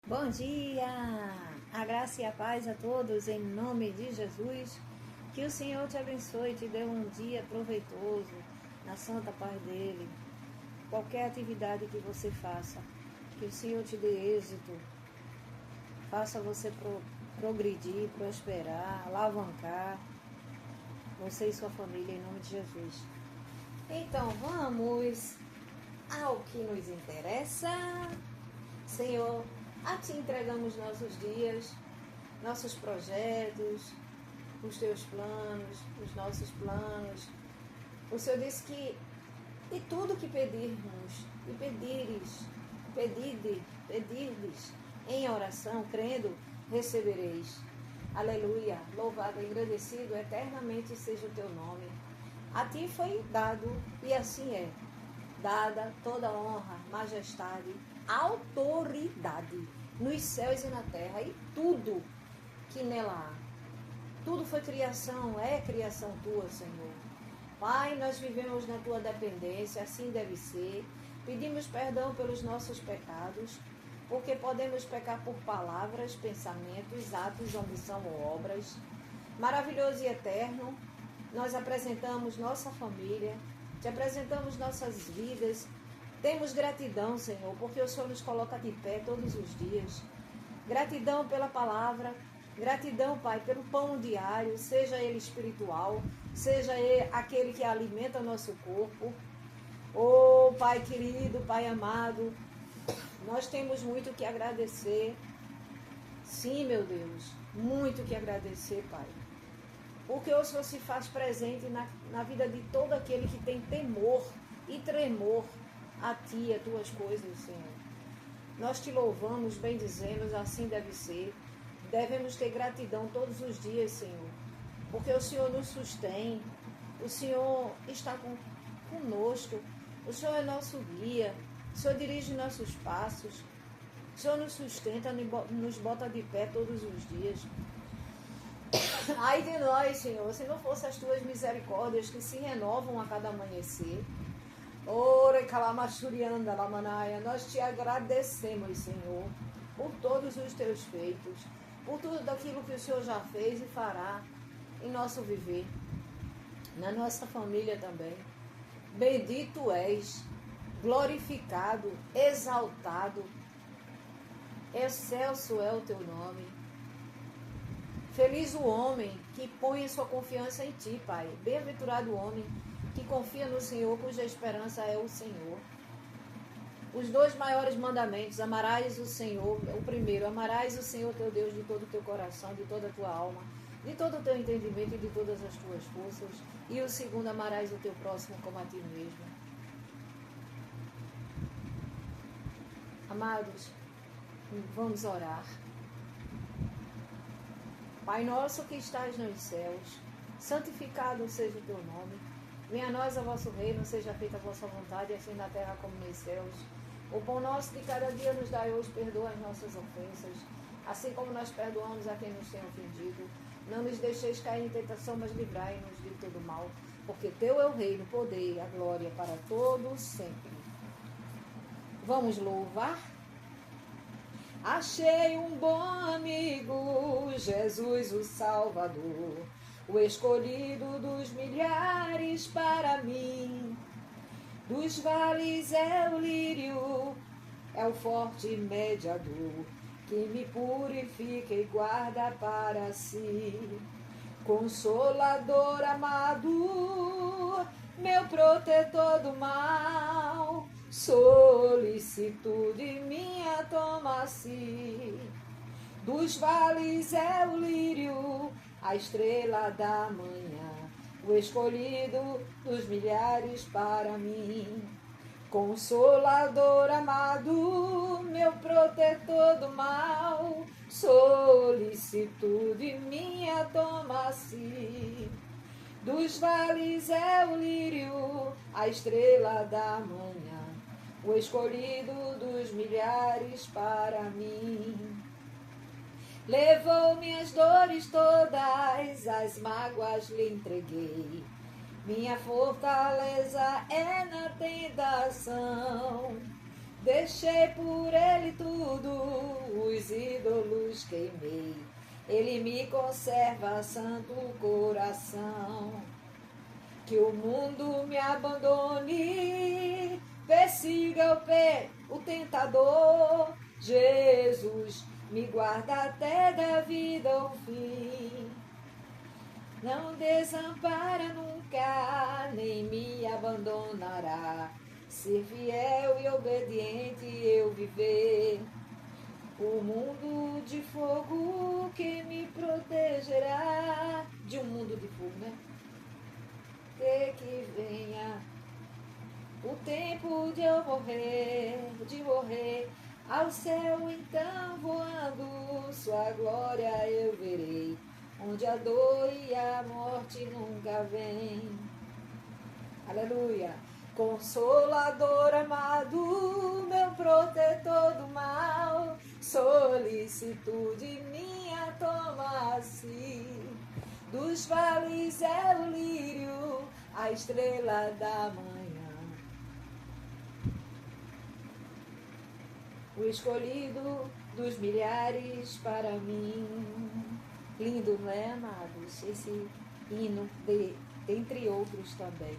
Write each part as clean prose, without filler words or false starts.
Bom dia! A graça e a paz a todos, em nome de Jesus. Que o Senhor te abençoe e te dê um dia proveitoso na santa paz dEle. Qualquer atividade que você faça, que o Senhor te dê êxito, faça você progredir, prosperar, alavancar, você e sua família, em nome de Jesus. Então, vamos ao que nos interessa. Senhor, a Ti entregamos nossos dias, nossos projetos, os Teus planos, os nossos planos. O Senhor disse que e tudo que pedirmos e pedirdes em oração, crendo, recebereis. Aleluia, louvado, engrandecido, eternamente seja o Teu nome. A Ti foi dado, e assim é, dada toda honra, majestade, autoridade nos céus e na terra e tudo que nela há. Tudo foi criação, é criação Tua, Senhor. Pai, nós vivemos na Tua dependência, assim deve ser. Pedimos perdão pelos nossos pecados, porque podemos pecar por palavras, pensamentos, atos, omissão ou obras. Maravilhoso e eterno, nós apresentamos nossa família, Te apresentamos nossas vidas. Temos gratidão, Senhor, porque o Senhor nos coloca de pé todos os dias. Gratidão pela palavra, gratidão, Pai, pelo pão diário, seja ele espiritual, seja ele aquele que alimenta o nosso corpo. Oh, Pai querido, Pai amado, nós temos muito que agradecer. Sim, meu Deus, muito que agradecer, Pai. Porque o Senhor se faz presente na vida de todo aquele que tem temor e tremor a Ti e a Tuas coisas, Senhor. Nós Te louvamos, bendizemos, assim deve ser. Devemos ter gratidão todos os dias, Senhor, porque o Senhor nos sustém, o Senhor está conosco, o Senhor é nosso guia, o Senhor dirige nossos passos, o Senhor nos sustenta, nos bota de pé todos os dias. Ai de nós, Senhor, se não fossem as Tuas misericórdias que se renovam a cada amanhecer. Ora, calamachurianda, lamanaia, nós Te agradecemos, Senhor, por todos os Teus feitos, por tudo aquilo que o Senhor já fez e fará em nosso viver, na nossa família também. Bendito és, glorificado, exaltado, excelso é o Teu nome. Feliz o homem que põe sua confiança em Ti, Pai. Bem-aventurado o homem que confia no Senhor, cuja esperança é o Senhor. Os 2 maiores mandamentos: amarás o Senhor, o primeiro, amarás o Senhor teu Deus de todo o teu coração, de toda a tua alma, de todo o teu entendimento e de todas as tuas forças. E o segundo, amarás o teu próximo como a ti mesmo. Amados, vamos orar. Pai nosso que estás nos céus, santificado seja o teu nome. Venha a nós o vosso reino, seja feita a vossa vontade, assim na terra como nos céus. O pão nosso de cada dia nos dai hoje, perdoa as nossas ofensas, assim como nós perdoamos a quem nos tem ofendido. Não nos deixeis cair em tentação, mas livrai-nos de todo mal, porque Teu é o reino, o poder e a glória para todos sempre. Vamos louvar? Achei um bom amigo, Jesus o Salvador, o escolhido dos milhares para mim. Dos vales é o lírio, é o forte mediador, que me purifica e guarda para si. Consolador amado, meu protetor do mal, solicitude minha toma-se. Dos vales é o lírio, a estrela da manhã, o escolhido dos milhares para mim. Consolador amado, meu protetor do mal, solicitude minha toma-se. Dos vales é o lírio, a estrela da manhã, o escolhido dos milhares para mim. Levou minhas dores todas, as mágoas lhe entreguei. Minha fortaleza é na tentação. Deixei por ele tudo, os cruz queimei. Ele me conserva, santo coração. Que o mundo me abandone, persiga o tentador. Jesus me guarda até da vida ao fim. Não desampara nunca, nem me abandonará. Ser fiel e obediente eu viver. O mundo de fogo que me protegerá. De um mundo de fogo, né? Que venha o tempo de eu morrer, ao céu então voando, sua glória eu verei, onde a dor e a morte nunca vem. Aleluia! Consolador amado, meu protetor do mal, solicitude minha toma-se. Dos vales é o lírio, a estrela da manhã. O escolhido dos milhares para mim. Lindo, não é, amados? Esse hino, entre outros também.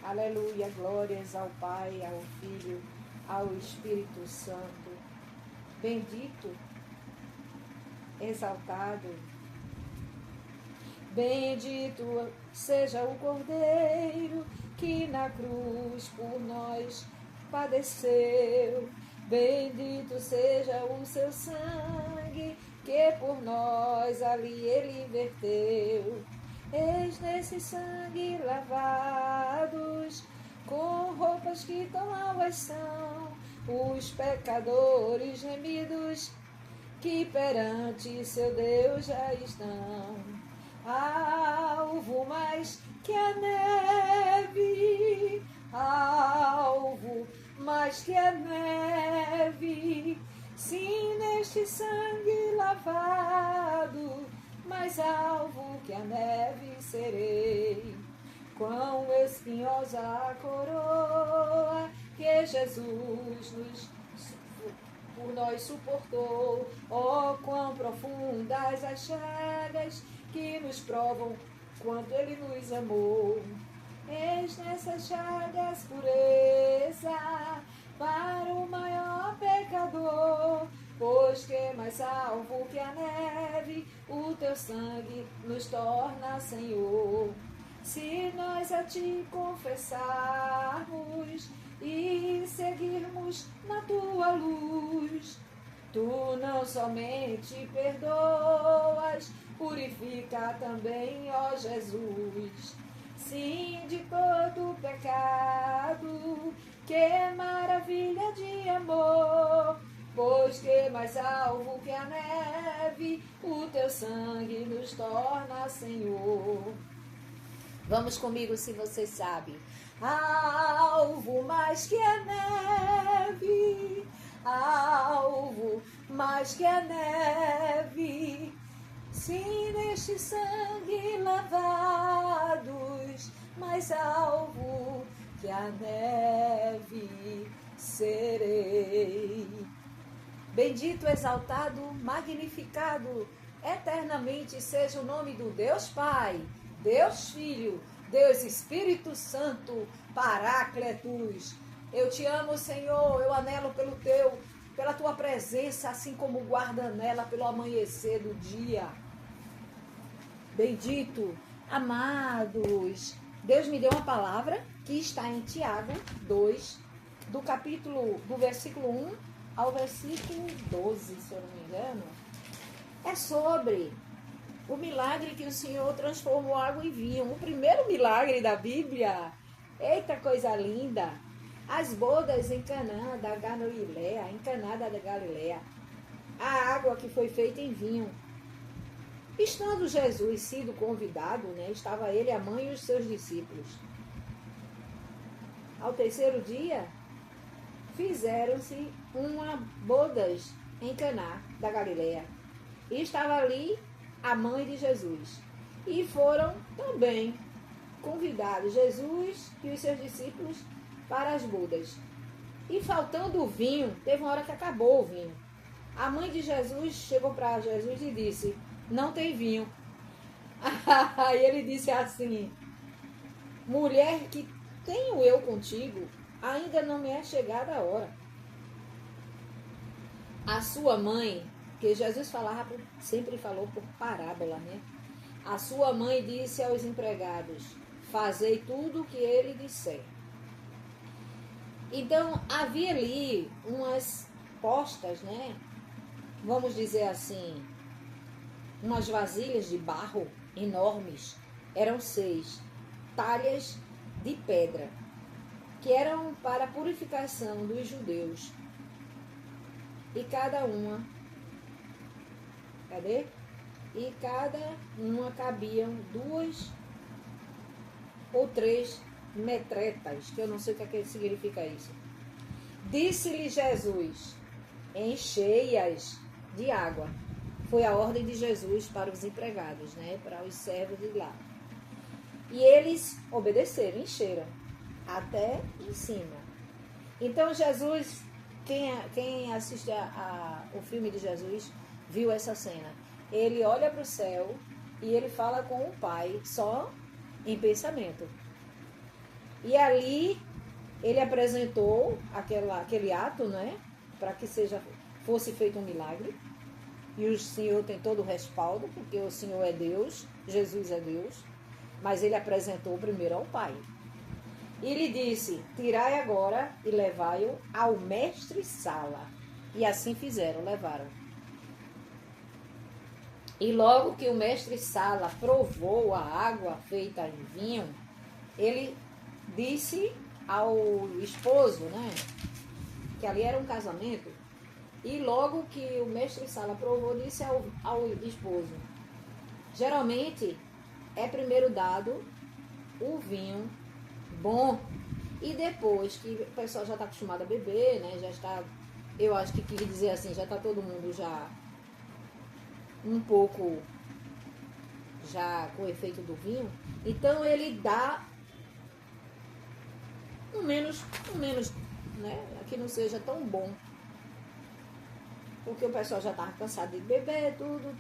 Aleluia, glórias ao Pai, ao Filho, ao Espírito Santo. Bendito, exaltado. Bendito seja o Cordeiro que na cruz por nós padeceu. Bendito seja o seu sangue que por nós ali ele verteu. Eis nesse sangue lavados, com roupas que tão alvas são, os pecadores gemidos que perante seu Deus já estão. Alvo mais que a neve, alvo mais que a neve, sim, neste sangue lavado, mais alvo que a neve serei. Quão espinhosa a coroa que Jesus por nós suportou, oh, quão profundas as chagas que nos provam quanto ele nos amou. Eis nessas chagas pureza para o maior pecador, pois que mais salvo que a neve, o teu sangue nos torna, Senhor. Se nós a ti confessarmos e seguirmos na tua luz, tu não somente perdoas, purifica também, ó Jesus. Sim, de todo pecado, que maravilha de amor, pois que mais alvo que a neve, o teu sangue nos torna, Senhor. Vamos comigo, se você sabe. Alvo mais que a neve, alvo mais que a neve, sim, neste sangue lavados, mais alvo que a neve serei. Bendito, exaltado, magnificado, eternamente seja o nome do Deus Pai, Deus Filho, Deus Espírito Santo, Parácletos. Eu te amo, Senhor, eu anelo pela tua presença, assim como guarda-anela pelo amanhecer do dia. Bendito, amados. Deus me deu uma palavra que está em Tiago 2, do versículo 1 ao versículo 12, se eu não me engano. É sobre o milagre que o Senhor transformou água em vinho. O primeiro milagre da Bíblia. Eita, coisa linda! As bodas em Canaã da Galileia, em Caná da Galileia. A água que foi feita em vinho. Estando Jesus sido convidado, estava ele, a mãe e os seus discípulos. Ao terceiro dia, fizeram-se bodas em Caná da Galileia. E estava ali a mãe de Jesus. E foram também convidados Jesus e os seus discípulos para as bodas. E faltando o vinho, teve uma hora que acabou o vinho. A mãe de Jesus chegou para Jesus e disse: não tem vinho. Aí ele disse assim: mulher, que tenho eu contigo, ainda não me é chegada a hora. A sua mãe, que Jesus falava, sempre falou por parábola, né? A sua mãe disse aos empregados: fazei tudo o que ele disser. Então, havia ali umas postas, né? Vamos dizer assim, umas vasilhas de barro enormes. Eram 6 talhas de pedra, que eram para a purificação dos judeus. E cada uma, cadê? E cada uma cabiam 2 ou 3 metretas, que eu não sei o que significa isso. Disse-lhe Jesus: enchei-as de água. Foi a ordem de Jesus para os empregados, né? Para os servos de lá. E eles obedeceram, encheram até em cima. Então Jesus, quem assiste o filme de Jesus, viu essa cena. Ele olha para o céu e ele fala com o Pai, só em pensamento. E ali ele apresentou aquele ato, né? Para que fosse feito um milagre. E o Senhor tem todo o respaldo, porque o Senhor é Deus, Jesus é Deus. Mas ele apresentou primeiro ao Pai. E lhe disse: tirai agora e levai-o ao mestre-sala. E assim fizeram, levaram. E logo que o mestre-sala provou a água feita em vinho, ele disse ao esposo, né? Que ali era um casamento. E logo que o mestre-sala provou, disse ao esposo: geralmente é primeiro dado o vinho bom, e depois que o pessoal já está acostumado a beber, né? Já está, eu acho que queria dizer assim, já está todo mundo já um pouco já com o efeito do vinho, então ele dá um menos, né? Que não seja tão bom, porque o pessoal já estava cansado de beber tudo.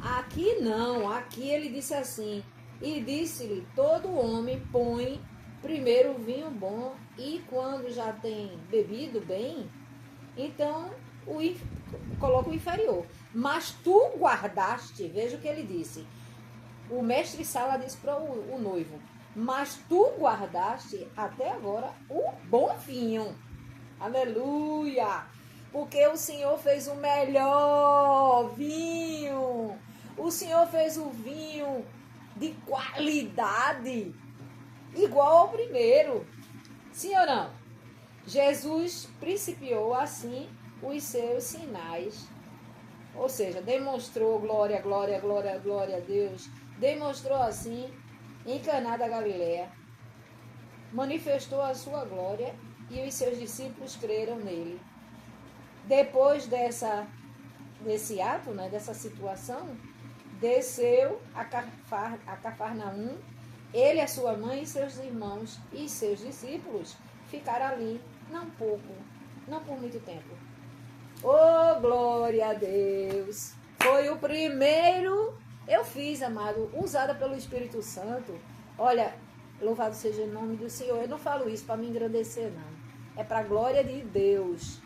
Aqui não, aqui ele disse assim: e disse-lhe, todo homem põe primeiro o vinho bom, e quando já tem bebido bem, então coloca o inferior. Mas tu guardaste, veja o que ele disse. O mestre-sala disse para o noivo: mas tu guardaste até agora o bom vinho. Aleluia! Porque o Senhor fez o melhor vinho. O Senhor fez o vinho de qualidade, igual ao primeiro. Sim ou não? Jesus principiou assim os seus sinais. Ou seja, demonstrou glória, glória, glória, glória a Deus. Demonstrou assim em Caná da Galileia. Manifestou a sua glória e os seus discípulos creram nele. Depois desse ato, né, dessa situação, desceu a Cafarnaum, ele, a sua mãe, seus irmãos e seus discípulos ficaram ali, não pouco, não por muito tempo. Oh, glória a Deus! Foi o primeiro, eu fiz, amado, usada pelo Espírito Santo. Olha, louvado seja o nome do Senhor. Eu não falo isso para me engrandecer, não. É para a glória de Deus.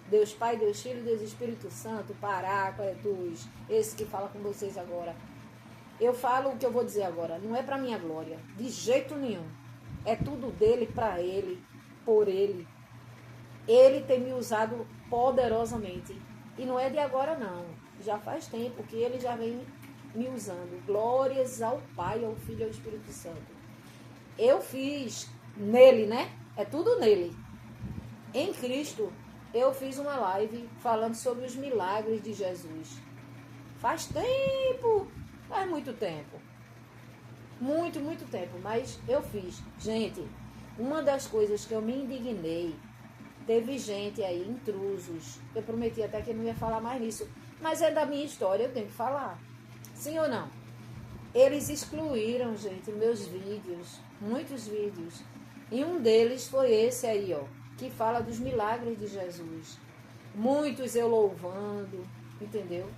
Deus Pai, Deus Filho, Deus Espírito Santo, Paráclitos, esse que fala com vocês agora. Eu falo o que eu vou dizer agora, não é para minha glória, de jeito nenhum. É tudo dele, para ele, por ele. Ele tem me usado poderosamente. E não é de agora, não. Já faz tempo que ele já vem me usando. Glórias ao Pai, ao Filho e ao Espírito Santo. Eu fiz nele, né? É tudo nele. Em Cristo, eu fiz uma live falando sobre os milagres de Jesus. Faz tempo, faz muito tempo. Muito, muito tempo, mas eu fiz. Gente, uma das coisas que eu me indignei, teve gente aí, intrusos. Eu prometi até que não ia falar mais nisso, mas é da minha história, eu tenho que falar. Sim ou não? Eles excluíram, gente, meus vídeos, muitos vídeos. E um deles foi esse aí, ó, que fala dos milagres de Jesus. muitos eu louvando, entendeu?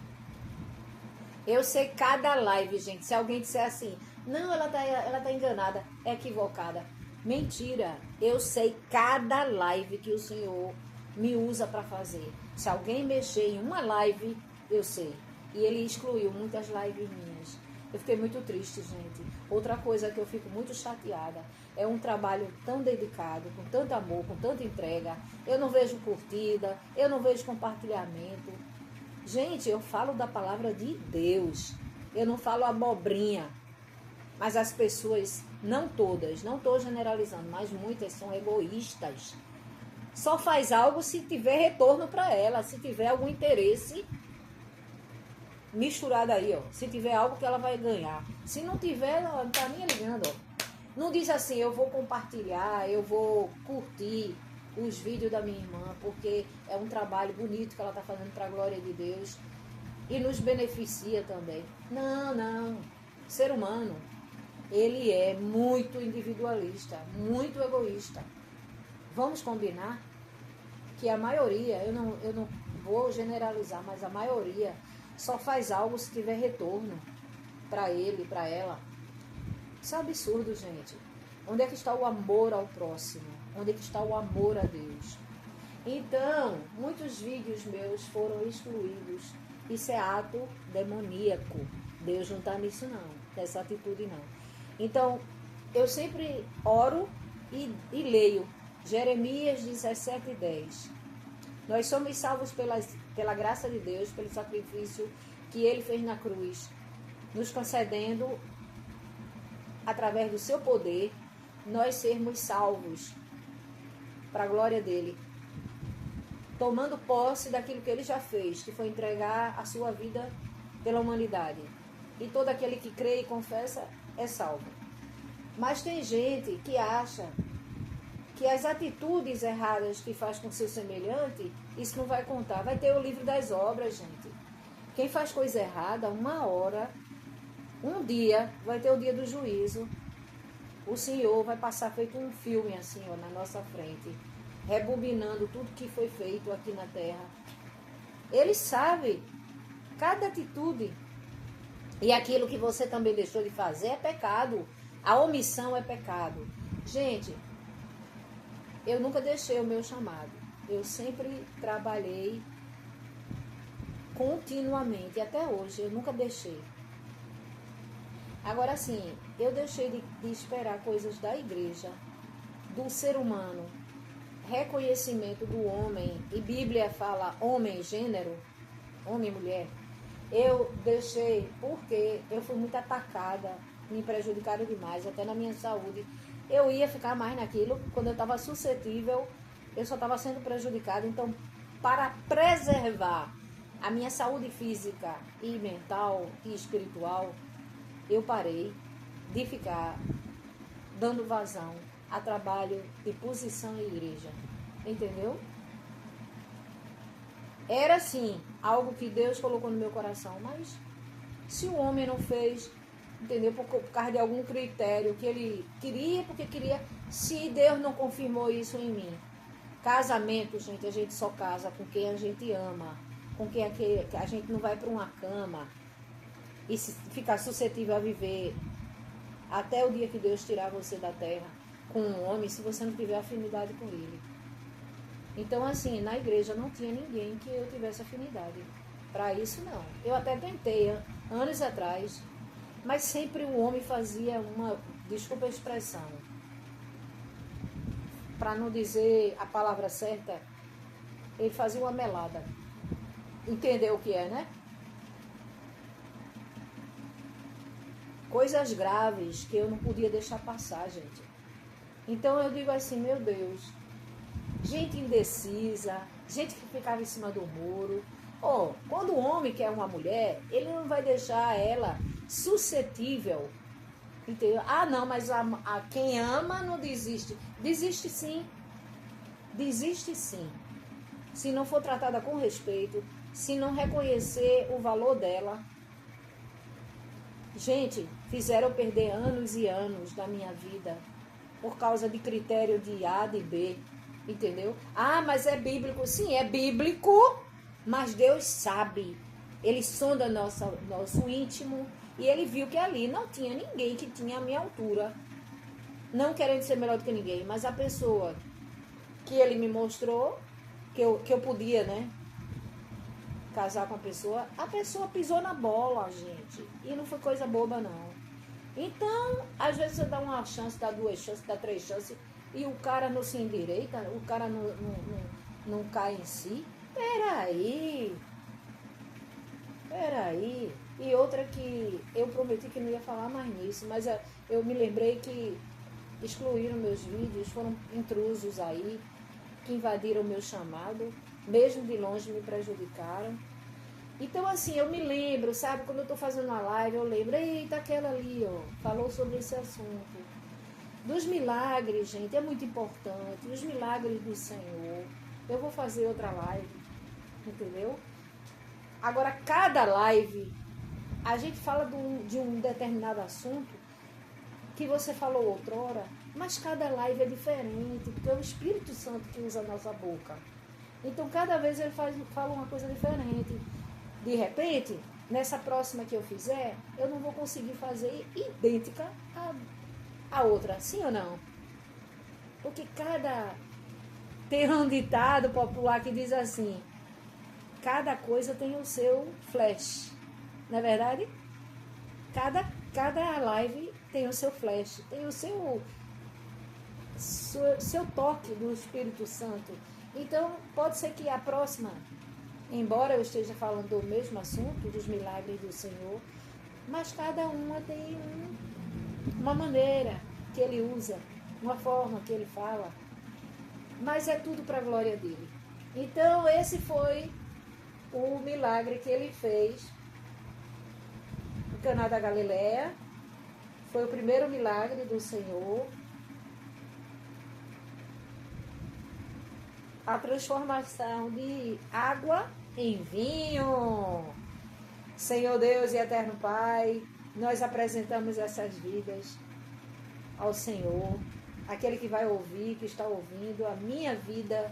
Eu sei cada live, gente. Se alguém disser assim, não, ela tá enganada, é equivocada. Mentira. Eu sei cada live que o Senhor me usa para fazer. Se alguém mexer em uma live, eu sei. E ele excluiu muitas lives minhas. Eu fiquei muito triste, gente. Outra coisa que eu fico muito chateada é um trabalho tão dedicado, com tanto amor, com tanta entrega. Eu não vejo curtida, eu não vejo compartilhamento. Gente, eu falo da palavra de Deus. Eu não falo abobrinha. Mas as pessoas, não todas, não estou generalizando, mas muitas são egoístas. Só faz algo se tiver retorno para ela, se tiver algum interesse misturado aí, ó. Se tiver algo que ela vai ganhar. Se não tiver, ela não tá nem ligando, ó. Não diz assim, eu vou compartilhar, eu vou curtir os vídeos da minha irmã, porque é um trabalho bonito que ela está fazendo para a glória de Deus e nos beneficia também. Não, não. O ser humano, ele é muito individualista, muito egoísta. Vamos combinar que a maioria, eu não vou generalizar, mas a maioria só faz algo se tiver retorno para ele, para ela. Isso é absurdo, gente. Onde é que está o amor ao próximo? Onde é que está o amor a Deus? Então, muitos vídeos meus foram excluídos. Isso é ato demoníaco. Deus não está nisso não, nessa atitude não. Então, eu sempre oro e leio Jeremias 17:10. Nós somos salvos pela graça de Deus, pelo sacrifício que Ele fez na cruz, nos concedendo, através do seu poder, nós sermos salvos para a glória dele, tomando posse daquilo que ele já fez, que foi entregar a sua vida pela humanidade. E todo aquele que crê e confessa é salvo. Mas tem gente que acha que as atitudes erradas que faz com seu semelhante, isso não vai contar. Vai ter o livro das obras, gente. Quem faz coisa errada, uma hora, um dia, vai ter o dia do juízo. O Senhor vai passar feito um filme assim, ó, na nossa frente, rebobinando tudo que foi feito aqui na terra. Ele sabe cada atitude. E aquilo que você também deixou de fazer é pecado. A omissão é pecado. Gente, eu nunca deixei o meu chamado. Eu sempre trabalhei continuamente, até hoje, eu nunca deixei. Agora sim, eu deixei de esperar coisas da igreja, do ser humano, reconhecimento do homem, e Bíblia fala homem, gênero, homem e mulher. Eu deixei porque eu fui muito atacada, me prejudicaram demais, até na minha saúde. Eu ia ficar mais naquilo, quando eu estava suscetível, eu só estava sendo prejudicada. Então, para preservar a minha saúde física e mental e espiritual, eu parei de ficar dando vazão a trabalho de posição em igreja. Entendeu? Era sim algo que Deus colocou no meu coração, mas se o homem não fez, entendeu? Por causa de algum critério que ele queria, porque queria, se Deus não confirmou isso em mim. Casamento, gente, a gente só casa com quem a gente ama, com quem a gente não vai para uma cama e ficar suscetível a viver até o dia que Deus tirar você da terra com um homem, se você não tiver afinidade com ele. Então, assim, na igreja não tinha ninguém que eu tivesse afinidade. Para isso, não. Eu até tentei, anos atrás, mas sempre o homem fazia uma, desculpa a expressão, para não dizer a palavra certa, ele fazia uma melada. Entendeu o que é, né? Coisas graves que eu não podia deixar passar, gente. Então eu digo assim, meu Deus, gente indecisa, gente que ficava em cima do muro. Quando o homem quer uma mulher, ele não vai deixar ela suscetível. Entendeu? Não, mas a quem ama não desiste. Desiste sim. Desiste sim. Se não for tratada com respeito, se não reconhecer o valor dela. Gente, fizeram eu perder anos e anos da minha vida por causa de critério de A, de B. Entendeu? Ah, mas é bíblico. Sim, é bíblico, mas Deus sabe. Ele sonda nosso íntimo e ele viu que ali não tinha ninguém que tinha a minha altura. Não querendo ser melhor do que ninguém, mas a pessoa que ele me mostrou, que eu podia, né, casar com a pessoa pisou na bola, gente. E não foi coisa boba, não. Então, às vezes você dá uma chance, dá 2 chances, dá 3 chances, e o cara não se endireita, o cara não cai em si. Peraí. E outra que eu prometi que não ia falar mais nisso, mas eu me lembrei que excluíram meus vídeos, foram intrusos aí, que invadiram o meu chamado, mesmo de longe me prejudicaram. Então, assim, eu me lembro, sabe, quando eu estou fazendo uma live, eu lembro, eita, aquela ali, ó, falou sobre esse assunto. Dos milagres, gente, é muito importante, os milagres do Senhor. Eu vou fazer outra live, entendeu? Agora, cada live, a gente fala de um determinado assunto que você falou outrora, mas cada live é diferente, porque é o Espírito Santo que usa a nossa boca. Então, cada vez ele fala uma coisa diferente. De repente, nessa próxima que eu fizer, eu não vou conseguir fazer idêntica à outra, sim ou não? Porque tem um ditado popular que diz assim, cada coisa tem o seu flash, não é verdade? Cada live tem o seu flash, tem o seu toque do Espírito Santo. Então, pode ser que a próxima, embora eu esteja falando do mesmo assunto, dos milagres do Senhor, mas cada uma tem uma maneira que ele usa, uma forma que ele fala, mas é tudo para a glória dele. Então, esse foi o milagre que ele fez no Caná da Galileia. Foi o primeiro milagre do Senhor. A transformação de água em vinho. Senhor Deus e eterno Pai, nós apresentamos essas vidas ao Senhor. Aquele que vai ouvir, que está ouvindo, a minha vida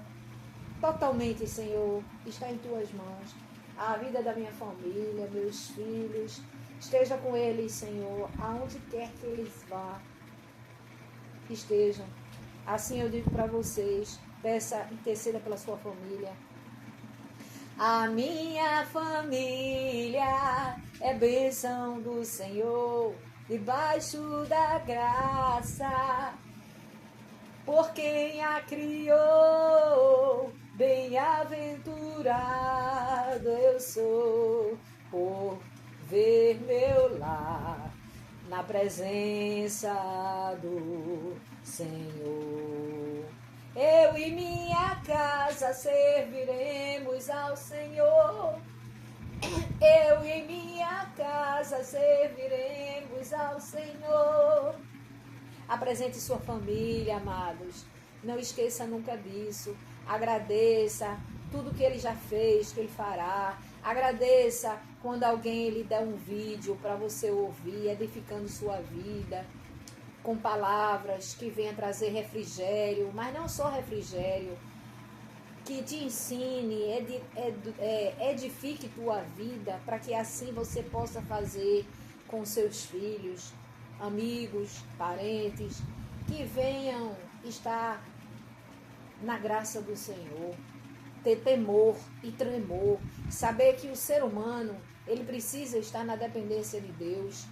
totalmente, Senhor, está em tuas mãos. A vida da minha família, meus filhos, esteja com eles, Senhor, aonde quer que eles vá, estejam. Assim eu digo para vocês, peça, interceda pela sua família. A minha família é bênção do Senhor, debaixo da graça, por quem a criou, bem-aventurado eu sou, por ver meu lar na presença do Senhor. Eu e minha casa serviremos ao Senhor. Eu e minha casa serviremos ao Senhor. Apresente sua família, amados. Não esqueça nunca disso. Agradeça tudo que ele já fez, que ele fará. Agradeça quando alguém lhe der um vídeo para você ouvir, edificando sua vida, com palavras que venham trazer refrigério, mas não só refrigério, que te ensine, edifique tua vida, para que assim você possa fazer com seus filhos, amigos, parentes, que venham estar na graça do Senhor, ter temor e tremor, saber que o ser humano, ele precisa estar na dependência de Deus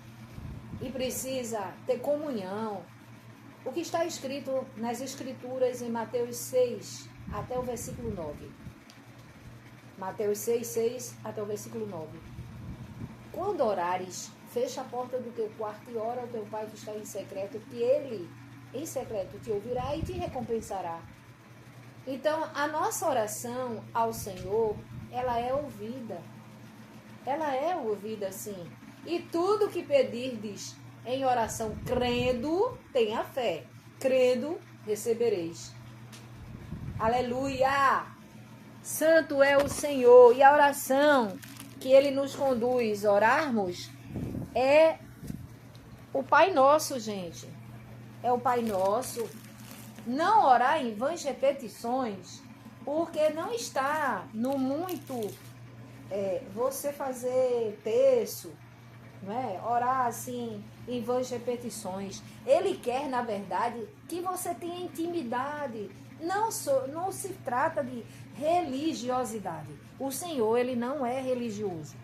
e precisa ter comunhão. O que está escrito nas Escrituras em Mateus 6, até o versículo 9. Mateus 6, 6 até o versículo 9. Quando orares, fecha a porta do teu quarto e ora ao teu Pai que está em secreto, que ele, em secreto, te ouvirá e te recompensará. Então, a nossa oração ao Senhor, ela é ouvida. Ela é ouvida, sim. E tudo que pedirdes em oração, crendo, tenha fé. Crendo, recebereis. Aleluia! Santo é o Senhor. E a oração que Ele nos conduz a orarmos é o Pai Nosso, gente. É o Pai Nosso. Não orar em vãs repetições, porque não está no muito você fazer terço, né? Orar assim em vãs repetições. Ele quer, na verdade, que você tenha intimidade. Não se trata de religiosidade. O Senhor, ele não é religioso.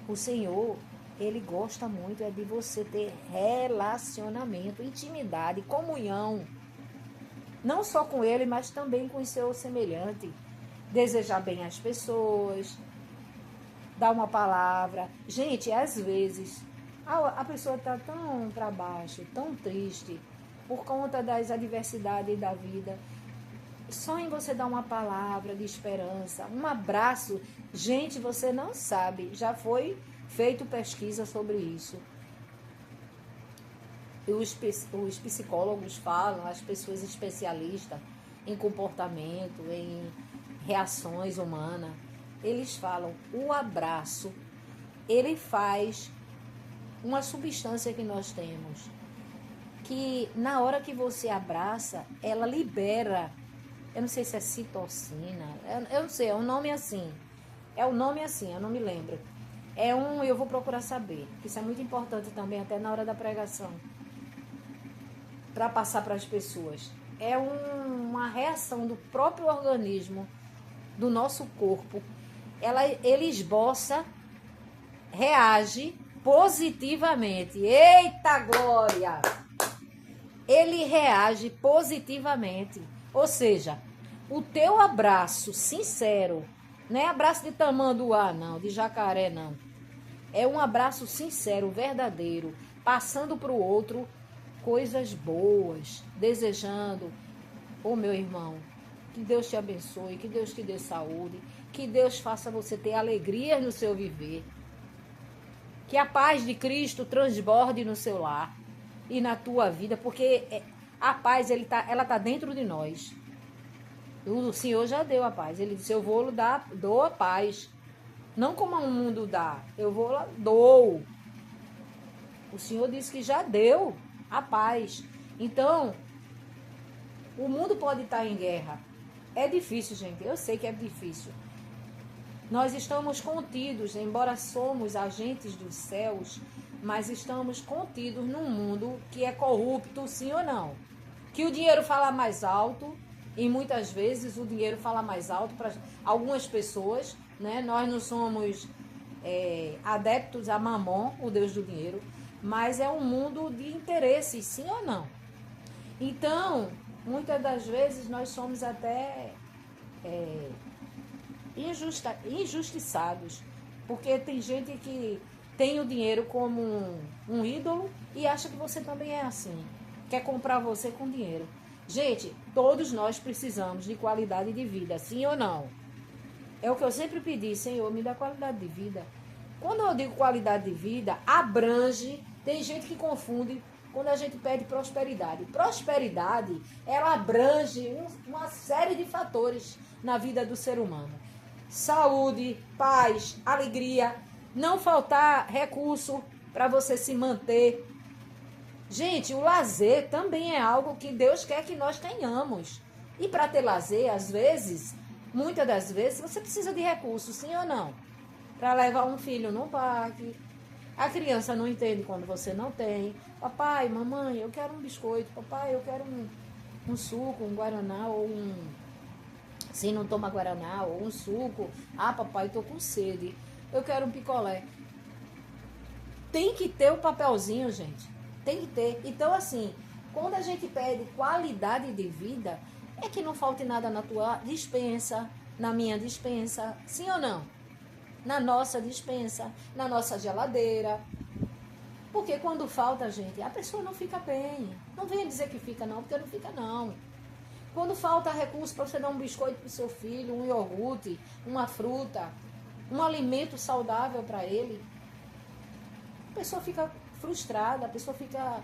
O Senhor, ele gosta muito de você ter relacionamento, intimidade, comunhão. Não só com ele, mas também com o seu semelhante. Desejar bem às pessoas, dar uma palavra. Gente, às vezes, a pessoa está tão para baixo, tão triste, por conta das adversidades da vida. Só em você dar uma palavra de esperança, um abraço. Gente, você não sabe, já foi feito pesquisa sobre isso. E os psicólogos falam, as pessoas especialistas em comportamento, em reações humanas, eles falam, o abraço, ele faz uma substância que nós temos, que na hora que você abraça, ela libera, eu não sei se é citocina, eu não sei, é um nome assim, eu não me lembro. Eu vou procurar saber, isso é muito importante também, até na hora da pregação, para passar para as pessoas. É uma reação do próprio organismo, do nosso corpo. Ele esboça, reage positivamente. Eita glória! Ele reage positivamente. Ou seja, o teu abraço sincero, não é abraço de tamanduá, não, de jacaré, não. É um abraço sincero, verdadeiro, passando para o outro coisas boas, desejando, meu irmão, que Deus te abençoe, que Deus te dê saúde, que Deus faça você ter alegria no seu viver, que a paz de Cristo transborde no seu lar e na tua vida, porque a paz ela tá dentro de nós. O Senhor já deu a paz. Ele disse, eu dou a paz. Não como o mundo dá, dou. O Senhor disse que já deu a paz. Então, o mundo pode estar em guerra. É difícil, gente. Eu sei que é difícil. Nós estamos contidos, embora somos agentes dos céus, mas estamos contidos num mundo que é corrupto, sim ou não? Que o dinheiro fala mais alto, e muitas vezes o dinheiro fala mais alto para algumas pessoas, né? Nós não somos adeptos a Mamon, o Deus do dinheiro, mas é um mundo de interesses, sim ou não? Então, muitas das vezes nós somos até injustiçados, porque tem gente que tem o dinheiro como um ídolo e acha que você também é assim, quer comprar você com dinheiro. Gente, todos nós precisamos de qualidade de vida, sim ou não? É o que eu sempre pedi, Senhor, me dá qualidade de vida. Quando eu digo qualidade de vida, abrange, tem gente que confunde quando a gente pede prosperidade. Prosperidade, ela abrange uma série de fatores na vida do ser humano. Saúde, paz, alegria, não faltar recurso para você se manter. Gente, o lazer também é algo que Deus quer que nós tenhamos. E para ter lazer, às vezes, muitas das vezes, você precisa de recursos, sim ou não? Para levar um filho no parque. A criança não entende quando você não tem. Papai, mamãe, eu quero um biscoito. Papai, eu quero um suco, um guaraná ou se não toma guaraná ou um suco. Ah, papai, estou com sede. Eu quero um picolé. Tem que ter o papelzinho, gente. Tem que ter. Então, assim, quando a gente pede qualidade de vida, é que não falte nada na tua despensa, na minha despensa, sim ou não? Na nossa despensa, na nossa geladeira. Porque quando falta, gente, a pessoa não fica bem. Não venha dizer que fica não, porque não fica não. Quando falta recurso para você dar um biscoito para o seu filho, um iogurte, uma fruta, um alimento saudável para ele, a pessoa fica frustrada, a pessoa fica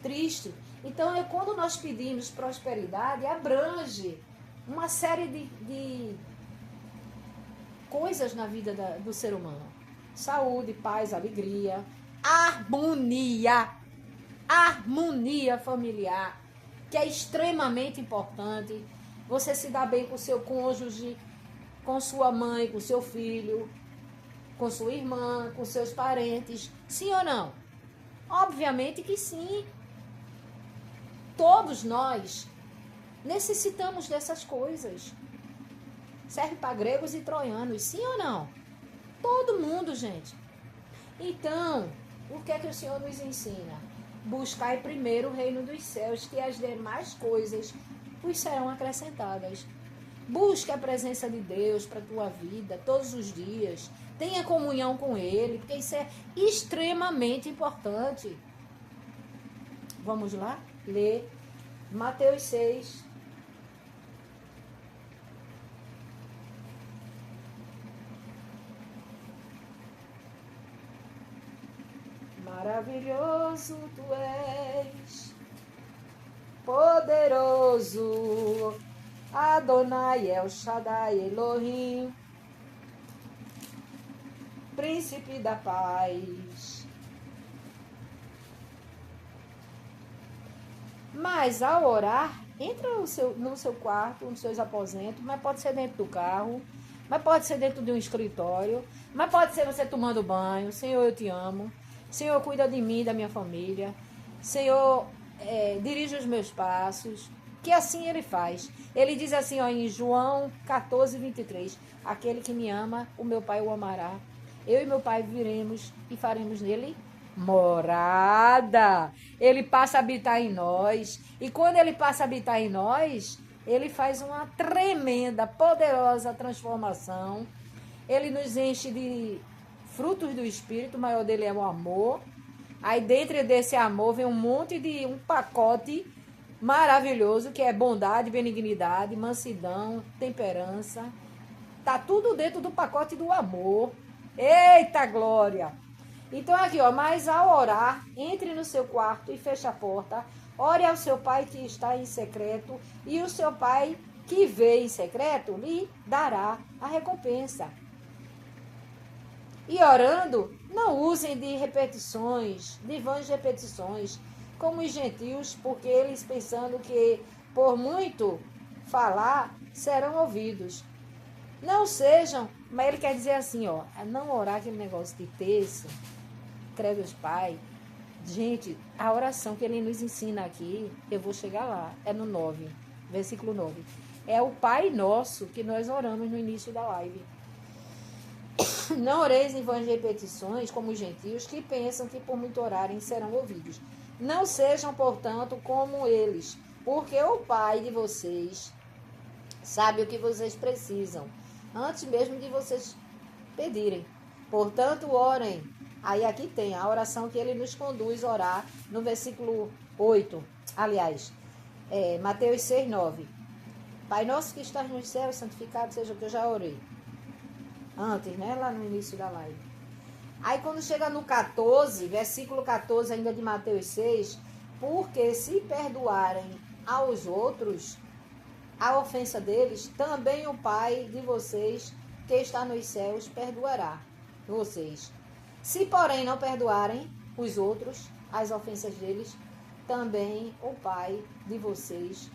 triste. Então, quando nós pedimos prosperidade, abrange uma série de coisas na vida do ser humano. Saúde, paz, alegria, harmonia familiar. que é extremamente importante. Você se dá bem com seu cônjuge, com sua mãe, com seu filho, com sua irmã, com seus parentes. Sim ou não? Obviamente que sim. Todos nós necessitamos dessas coisas. Serve para gregos e troianos, sim ou não? Todo mundo, gente. Então, o que é que o Senhor nos ensina? Buscai primeiro o reino dos céus, que as demais coisas vos serão acrescentadas. Busque a presença de Deus para a tua vida todos os dias. Tenha comunhão com Ele, porque isso é extremamente importante. Vamos lá? Ler Mateus 6. Maravilhoso tu és, poderoso, Adonai El Shaddai Elohim, príncipe da paz. Mas ao orar, entra no seu quarto, nos seus aposentos, mas pode ser dentro do carro, mas pode ser dentro de um escritório, mas pode ser você tomando banho. Senhor, eu te amo. Senhor, cuida de mim e da minha família. Senhor, dirige os meus passos. Que assim Ele faz. Ele diz assim, ó, em João 14:23. Aquele que me ama, o meu Pai o amará. Eu e meu Pai viremos e faremos nele morada. Ele passa a habitar em nós. E quando Ele passa a habitar em nós, Ele faz uma tremenda, poderosa transformação. Ele nos enche de frutos do Espírito, o maior dele é o amor. Aí dentro desse amor vem um pacote maravilhoso, que é bondade, benignidade, mansidão, temperança. Tá tudo dentro do pacote do amor. Eita glória! Então aqui, ó, mas ao orar, entre no seu quarto e feche a porta, ore ao seu pai que está em secreto, e o seu pai que vê em secreto lhe dará a recompensa. E orando, não usem de repetições, de vãs repetições, como os gentios, porque eles pensando que por muito falar serão ouvidos. Não sejam, mas ele quer dizer assim, ó, não orar aquele negócio de terço, creve os Pai. Gente, a oração que ele nos ensina aqui, eu vou chegar lá, é no 9, versículo 9. É o Pai Nosso que nós oramos no início da live. Não oreis em vãs repetições, como os gentios, que pensam que por muito orarem serão ouvidos. Não sejam, portanto, como eles, porque o Pai de vocês sabe o que vocês precisam, antes mesmo de vocês pedirem. Portanto, orem. Aí aqui tem a oração que ele nos conduz a orar, no versículo 8. Aliás, Mateus 6, 9. Pai nosso que estás nos céus, santificado seja o que eu já orei. Antes, né? Lá no início da live. Aí quando chega no 14, versículo 14 ainda de Mateus 6, porque se perdoarem aos outros a ofensa deles, também o Pai de vocês que está nos céus perdoará vocês. Se porém não perdoarem os outros as ofensas deles, também o Pai de vocês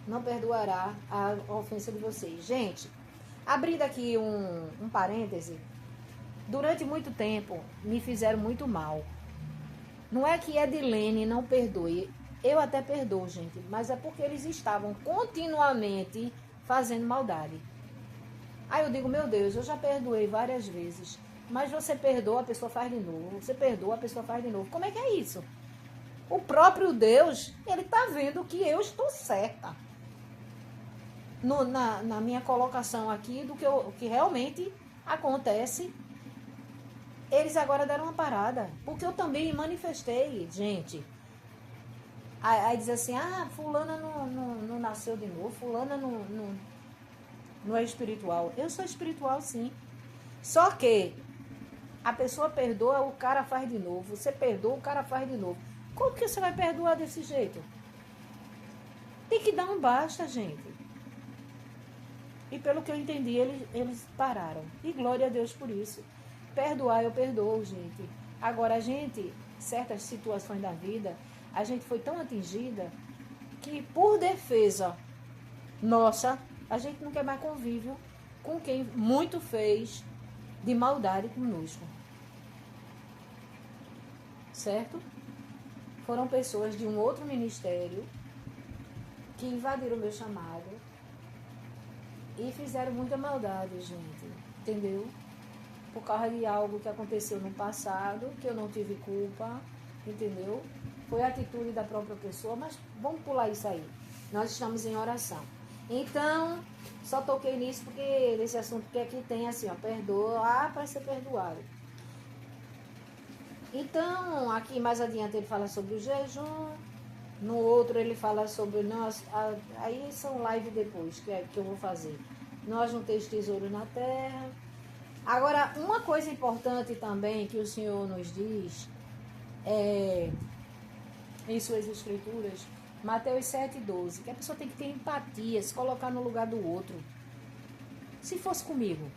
não perdoará a ofensa de vocês. Gente, abrindo aqui um parêntese, durante muito tempo me fizeram muito mal. Não é que Edilene não perdoe, eu até perdoo, gente, mas é porque eles estavam continuamente fazendo maldade. Aí eu digo, meu Deus, eu já perdoei várias vezes, mas você perdoa, a pessoa faz de novo, você perdoa, a pessoa faz de novo. Como é que é isso? O próprio Deus, ele está vendo que eu estou certa. Na minha colocação aqui do que realmente acontece, eles agora deram uma parada, porque eu também me manifestei, gente. Aí diz assim, fulana não nasceu de novo, fulana não é espiritual. Eu sou espiritual, sim. Só que a pessoa perdoa, o cara faz de novo. Você perdoa, o cara faz de novo. Como que você vai perdoar desse jeito? Tem que dar um basta, gente. E pelo que eu entendi, eles pararam. E glória a Deus por isso. Perdoar, eu perdoo, gente. Agora, a gente, certas situações da vida, a gente foi tão atingida que por defesa nossa, a gente não quer mais convívio com quem muito fez de maldade conosco. Certo? Foram pessoas de um outro ministério que invadiram o meu chamado e fizeram muita maldade, gente. Entendeu? Por causa de algo que aconteceu no passado, que eu não tive culpa, entendeu? Foi a atitude da própria pessoa, mas vamos pular isso aí. Nós estamos em oração. Então, só toquei nisso porque nesse assunto que aqui tem assim, ó, perdoar para ser perdoado. Então, aqui mais adiante ele fala sobre o jejum, no outro ele fala sobre nós, aí são live depois que eu vou fazer. Nós não temos tesouro na terra. Agora, uma coisa importante também que o Senhor nos diz em suas escrituras, Mateus 7,12, que a pessoa tem que ter empatia, se colocar no lugar do outro. Se fosse comigo.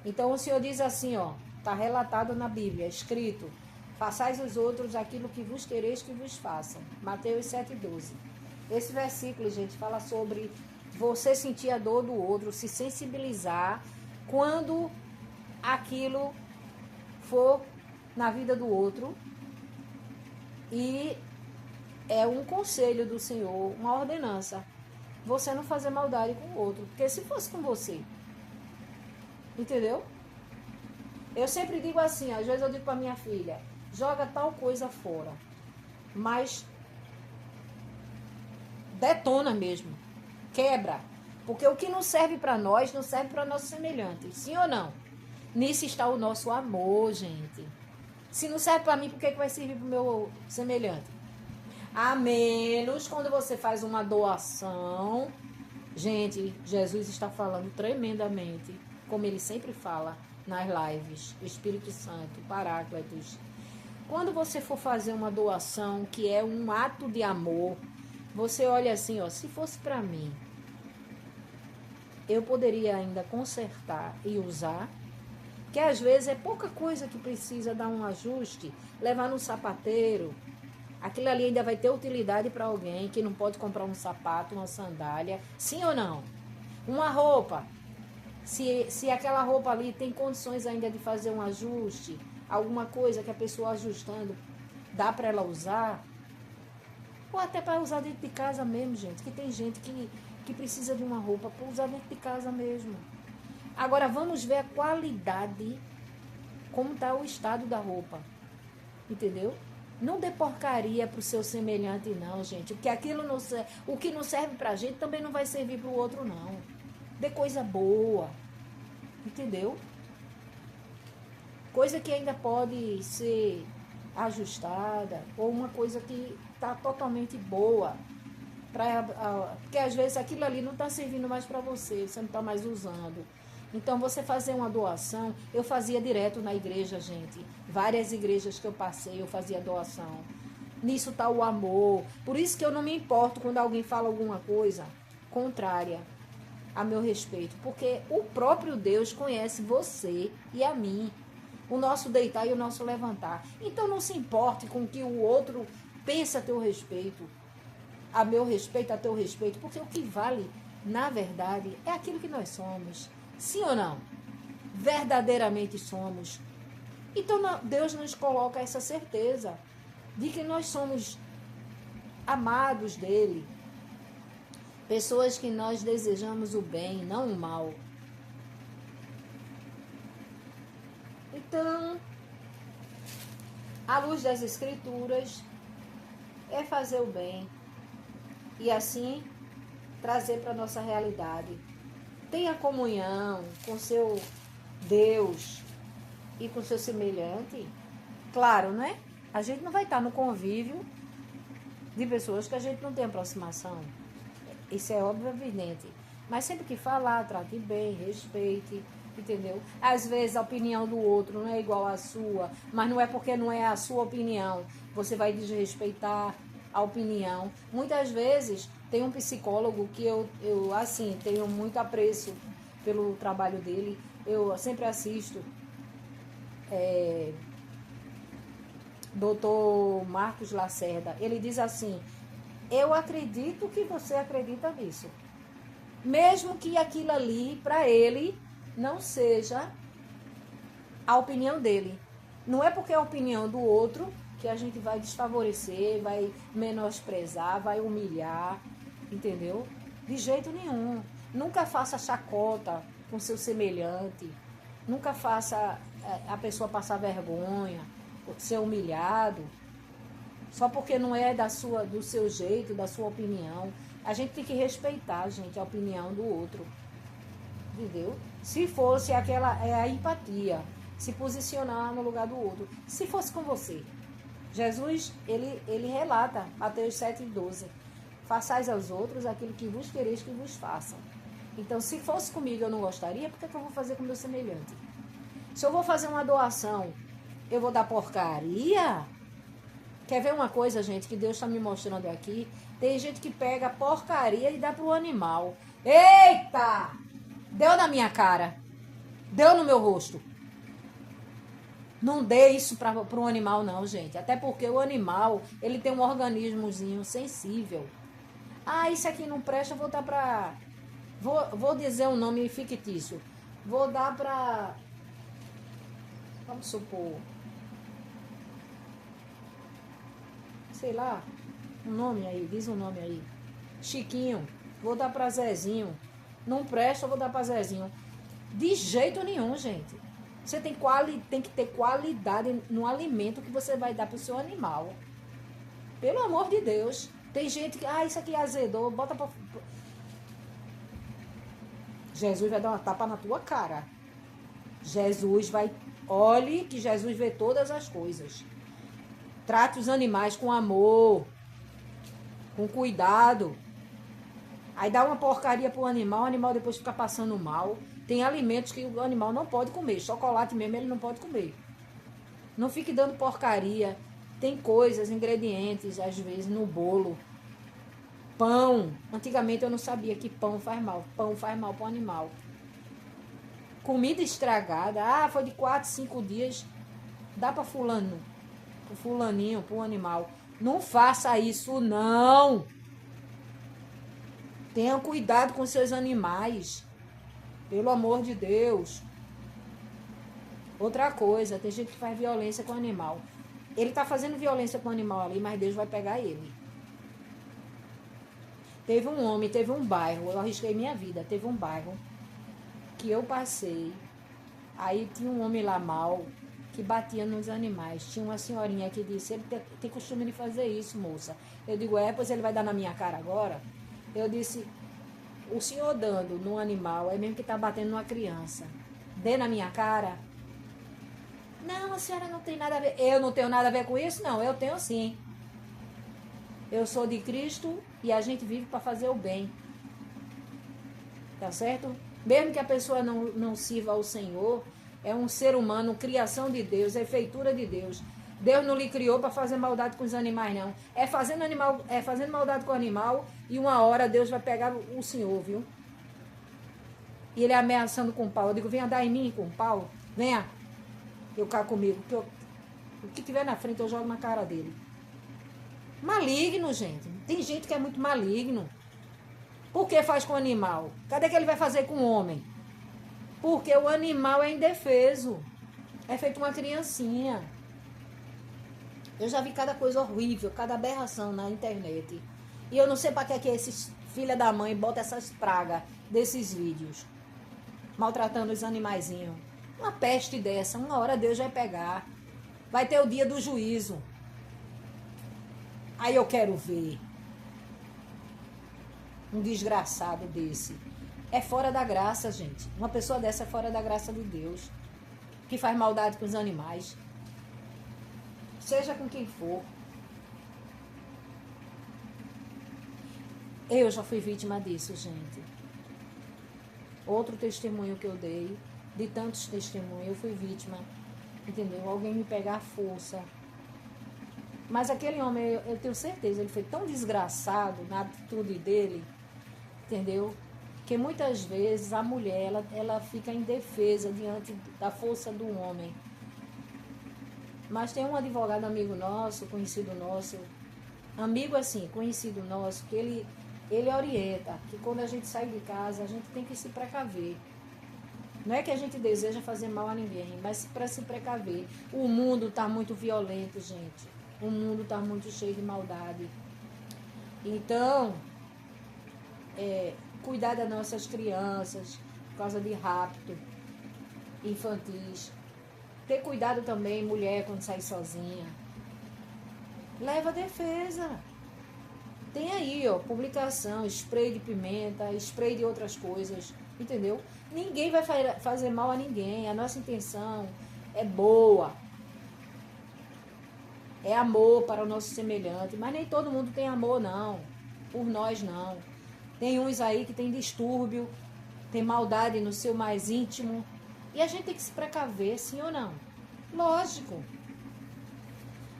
Então o Senhor diz assim, ó, está relatado na Bíblia, escrito, façais os outros aquilo que vos quereis que vos façam. Mateus 7,12. Esse versículo, gente, fala sobre você sentir a dor do outro, se sensibilizar quando aquilo for na vida do outro. E é um conselho do Senhor, uma ordenança. Você não fazer maldade com o outro. Porque se fosse com você, entendeu? Eu sempre digo assim, às vezes eu digo para minha filha, joga tal coisa fora. Mas detona mesmo. Quebra. Porque o que não serve para nós, não serve para nosso semelhante. Sim ou não? Nisso está o nosso amor, gente. Se não serve para mim, por que vai servir para o meu semelhante? A menos quando você faz uma doação. Gente, Jesus está falando tremendamente, como ele sempre fala nas lives. Espírito Santo, Paráclitos. Quando você for fazer uma doação, que é um ato de amor, você olha assim, ó, se fosse para mim, eu poderia ainda consertar e usar, que às vezes é pouca coisa que precisa dar um ajuste, levar no sapateiro, aquilo ali ainda vai ter utilidade para alguém que não pode comprar um sapato, uma sandália, sim ou não? Uma roupa, se aquela roupa ali tem condições ainda de fazer um ajuste, alguma coisa que a pessoa ajustando dá para ela usar, ou até para usar dentro de casa mesmo, gente, que tem gente que precisa de uma roupa para usar dentro de casa mesmo. Agora vamos ver a qualidade, como está o estado da roupa, entendeu? Não dê porcaria para o seu semelhante não, gente, porque aquilo não serve, o que não serve para a gente também não vai servir para o outro não. Dê coisa boa, entendeu? Coisa que ainda pode ser ajustada, ou uma coisa que está totalmente boa, porque às vezes aquilo ali não está servindo mais para você não está mais usando. Então, você fazer uma doação, eu fazia direto na igreja, gente. Várias igrejas que eu passei, eu fazia doação. Nisso está o amor. Por isso que eu não me importo quando alguém fala alguma coisa contrária a meu respeito. Porque o próprio Deus conhece você e a mim. O nosso deitar e o nosso levantar. Então, não se importe com o que o outro pensa a teu respeito. A meu respeito, a teu respeito. Porque o que vale, na verdade, é aquilo que nós somos. Sim ou não? Verdadeiramente somos. Então Deus nos coloca essa certeza de que nós somos amados dele. Pessoas que nós desejamos o bem, não o mal. Então, à luz das Escrituras, é fazer o bem e assim trazer para a nossa realidade. Tenha comunhão com seu Deus e com seu semelhante. Claro, né? A gente não vai estar no convívio de pessoas que a gente não tem aproximação. Isso é óbvio, evidente. Mas sempre que falar, trate bem, respeite, entendeu? Às vezes a opinião do outro não é igual à sua, mas não é porque não é a sua opinião. Você vai desrespeitar a opinião. Muitas vezes tem um psicólogo que eu assim, tenho muito apreço pelo trabalho dele. Eu sempre assisto. Dr. Marcos Lacerda. Ele diz assim, eu acredito que você acredita nisso. Mesmo que aquilo ali, para ele, não seja a opinião dele. Não é porque é a opinião do outro que a gente vai desfavorecer, vai menosprezar, vai humilhar, entendeu? De jeito nenhum. Nunca faça chacota com seu semelhante. Nunca faça a pessoa passar vergonha, ser humilhado, só porque não é do seu jeito, da sua opinião. A gente tem que respeitar, gente, a opinião do outro. Entendeu? Se fosse a empatia, se posicionar no lugar do outro. Se fosse com você. Jesus, ele relata, Mateus 7,12. Façais aos outros aquilo que vos quereis que vos façam. Então, se fosse comigo eu não gostaria, por que eu vou fazer com o meu semelhante? Se eu vou fazer uma doação, eu vou dar porcaria? Quer ver uma coisa, gente, que Deus está me mostrando aqui? Tem gente que pega porcaria e dá pro animal. Eita! Deu na minha cara. Deu no meu rosto. Não dê isso para um animal, não, gente. Até porque o animal, ele tem um organismozinho sensível. Ah, isso aqui não presta, eu vou dar para... Vou dizer um nome fictício. Vou dar para... Vamos supor... Sei lá, um nome aí, diz um nome aí. Chiquinho, vou dar para Zezinho. Não presta, eu vou dar para Zezinho. De jeito nenhum, gente. Você tem que ter qualidade no alimento que você vai dar para o seu animal. Pelo amor de Deus. Tem gente que, isso aqui azedou, bota para... Jesus vai dar uma tapa na tua cara. Jesus vai... Olhe que Jesus vê todas as coisas. Trate os animais com amor, com cuidado. Aí dá uma porcaria pro animal, o animal depois fica passando mal. Tem alimentos que o animal não pode comer. Chocolate mesmo ele não pode comer. Não fique dando porcaria. Tem coisas, ingredientes, às vezes, no bolo. Pão. Antigamente eu não sabia que pão faz mal. Pão faz mal pro animal. Comida estragada. Foi de 4, 5 dias. Dá para fulano. Pro fulaninho, pro animal. Não faça isso, não. Tenha cuidado com seus animais. Pelo amor de Deus. Outra coisa, tem gente que faz violência com o animal. Ele está fazendo violência com o animal ali, mas Deus vai pegar ele. Teve um homem, teve um bairro, eu arrisquei minha vida, teve um bairro que eu passei. Aí tinha um homem lá mau, que batia nos animais. Tinha uma senhorinha que disse, ele tem costume de fazer isso, moça. Eu digo, pois ele vai dar na minha cara agora? Eu disse, o senhor dando no animal é mesmo que está batendo numa criança. Dê na minha cara? Não, a senhora não tem nada a ver. Eu não tenho nada a ver com isso? Não, eu tenho sim. Eu sou de Cristo e a gente vive para fazer o bem. Tá certo? Mesmo que a pessoa não sirva ao Senhor, é um ser humano, criação de Deus, é feitura de Deus. Deus não lhe criou para fazer maldade com os animais, não. É fazendo maldade com o animal e uma hora Deus vai pegar o Senhor, viu? E ele ameaçando com pau. Eu digo, venha dar em mim com pau. Venha. Eu cá comigo. O que tiver na frente eu jogo na cara dele. Maligno, gente. Tem gente que é muito maligno. Por que faz com o animal? Cadê que ele vai fazer com o homem? Porque o animal é indefeso. É feito uma criancinha. Eu já vi cada coisa horrível, cada aberração na internet. E eu não sei para que esses filha da mãe botam essas pragas desses vídeos. Maltratando os animaizinhos. Uma peste dessa, uma hora Deus vai pegar. Vai ter o dia do juízo. Aí eu quero ver um desgraçado desse. É fora da graça, gente. Uma pessoa dessa é fora da graça de Deus. Que faz maldade com os animais. Seja com quem for. Eu já fui vítima disso, gente. Outro testemunho que eu dei, de tantos testemunhos, eu fui vítima. Entendeu? Alguém me pegar à força. Mas aquele homem, eu tenho certeza, ele foi tão desgraçado na atitude dele, entendeu? Que muitas vezes a mulher, ela fica indefesa diante da força do homem. Mas tem um advogado amigo nosso, conhecido nosso, Amigo assim, conhecido nosso, que ele orienta que quando a gente sai de casa, a gente tem que se precaver. Não é que a gente deseja fazer mal a ninguém, mas para se precaver. O mundo está muito violento, gente. O mundo está muito cheio de maldade. Então, cuidar das nossas crianças, por causa de rapto, infantis. Ter cuidado também, mulher, quando sai sozinha. Leva defesa. Tem aí, ó, publicação, spray de pimenta, spray de outras coisas, entendeu? Ninguém vai fazer mal a ninguém. A nossa intenção é boa. É amor para o nosso semelhante. Mas nem todo mundo tem amor, não. Por nós, não. Tem uns aí que tem distúrbio, tem maldade no seu mais íntimo. E a gente tem que se precaver, sim ou não? Lógico.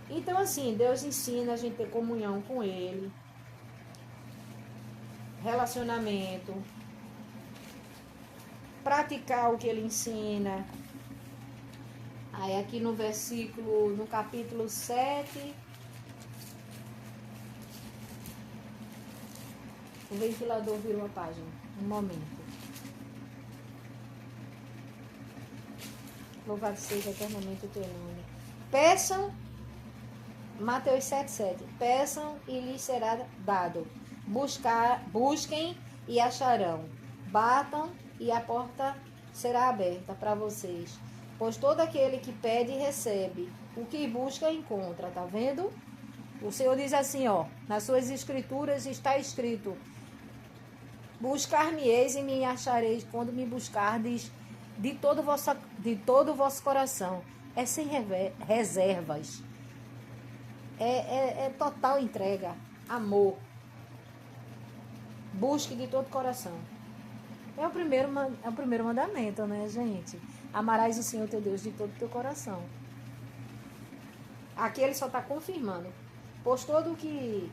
Então, assim, Deus ensina a gente ter comunhão com Ele. Relacionamento. Praticar o que Ele ensina. Aí aqui no capítulo 7... O ventilador virou a página. Um momento. Louvado seja eternamente o teu nome. Peçam, Mateus 7,7. Peçam e lhes será dado. Busquem e acharão. Batam e a porta será aberta para vocês. Pois todo aquele que pede, recebe. O que busca, encontra. Tá vendo? O Senhor diz assim, ó. Nas suas escrituras está escrito: buscar-me-eis e me achareis quando me buscardes de todo o vosso coração. É sem reservas. É total entrega. Amor. Busque de todo o coração. É o primeiro mandamento, né, gente? Amarás o Senhor teu Deus de todo o teu coração. Aqui ele só está confirmando. Pois todo o que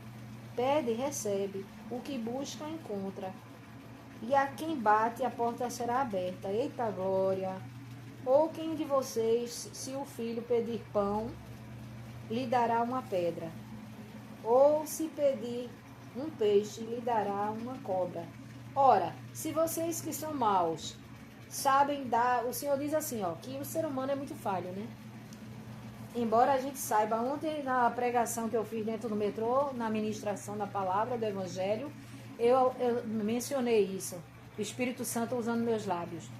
pede, recebe. O que busca, encontra. E a quem bate, a porta será aberta. Eita glória! Ou quem de vocês, se o filho pedir pão, lhe dará uma pedra? Ou se pedir um peixe, lhe dará uma cobra? Ora, se vocês que são maus sabem dar... O Senhor diz assim, ó, que o ser humano é muito falho, né? Embora a gente saiba, ontem na pregação que eu fiz dentro do metrô, na ministração da palavra do Evangelho, eu mencionei isso. O Espírito Santo usando meus lábios.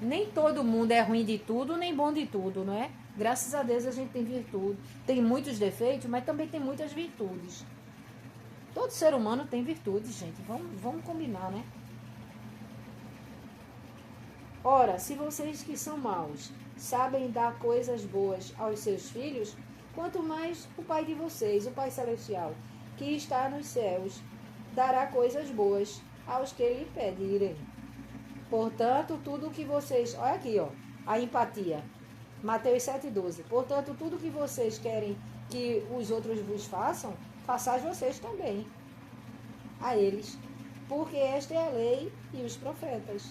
Nem todo mundo é ruim de tudo, nem bom de tudo, não é? Graças a Deus a gente tem virtude. Tem muitos defeitos, mas também tem muitas virtudes. Todo ser humano tem virtudes, gente. Vamos combinar, né? Ora, se vocês que são maus sabem dar coisas boas aos seus filhos, quanto mais o Pai de vocês, o Pai Celestial, que está nos céus, dará coisas boas aos que lhe pedirem. Portanto, tudo que vocês... Olha aqui, ó, a empatia. Mateus 7,12. Portanto, tudo que vocês querem que os outros vos façam, façais vocês também a eles. Porque esta é a lei e os profetas.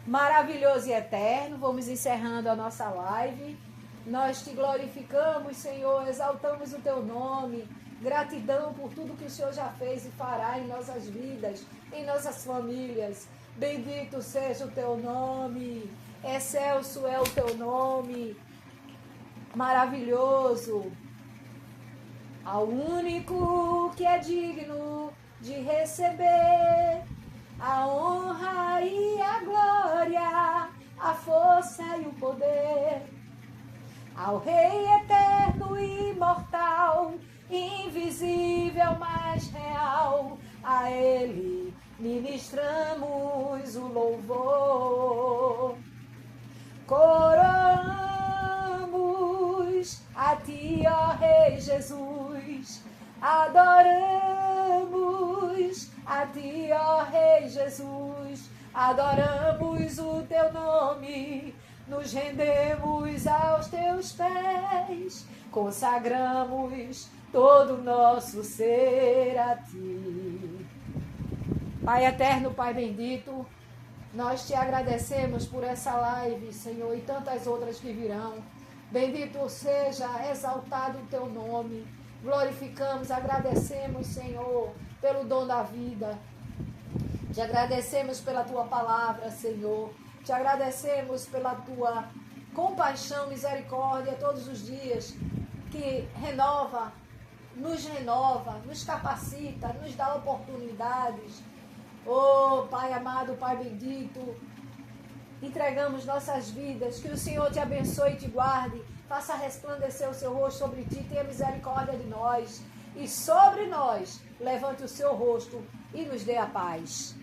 Maravilhoso e eterno. Vamos encerrando a nossa live. Nós te glorificamos, Senhor, exaltamos o teu nome. Gratidão por tudo que o Senhor já fez e fará em nossas vidas, em nossas famílias. Bendito seja o teu nome. Excelso é o teu nome. Maravilhoso. Ao único que é digno de receber a honra e a glória, a força e o poder. Ao Rei eterno e imortal, invisível, mas real, a Ele ministramos o louvor. Coroamos a Ti, ó Rei Jesus, adoramos a Ti, ó Rei Jesus, adoramos o Teu nome, nos rendemos aos Teus pés, consagramos todo o nosso ser a Ti. Pai eterno, Pai bendito, nós Te agradecemos por essa live, Senhor, e tantas outras que virão. Bendito seja, exaltado o Teu nome. glorificamos, agradecemos, Senhor, pelo dom da vida. Te agradecemos pela tua palavra, Senhor. Te agradecemos pela tua compaixão, misericórdia todos os dias, que renova, nos capacita, nos dá oportunidades. Oh, Pai amado, Pai bendito, entregamos nossas vidas, que o Senhor te abençoe e te guarde, faça resplandecer o seu rosto sobre ti, tenha misericórdia de nós, e sobre nós levante o seu rosto e nos dê a paz.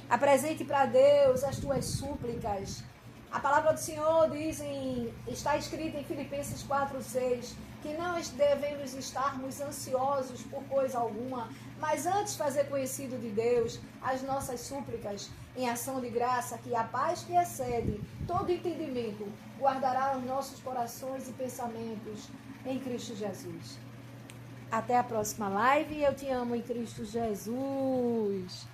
Apresente para Deus as tuas súplicas. A palavra do Senhor diz, está escrita em Filipenses 4:6, que não devemos estarmos ansiosos por coisa alguma, mas antes fazer conhecido de Deus as nossas súplicas em ação de graça, que a paz que excede todo entendimento guardará os nossos corações e pensamentos em Cristo Jesus. Até a próxima live. Eu te amo em Cristo Jesus.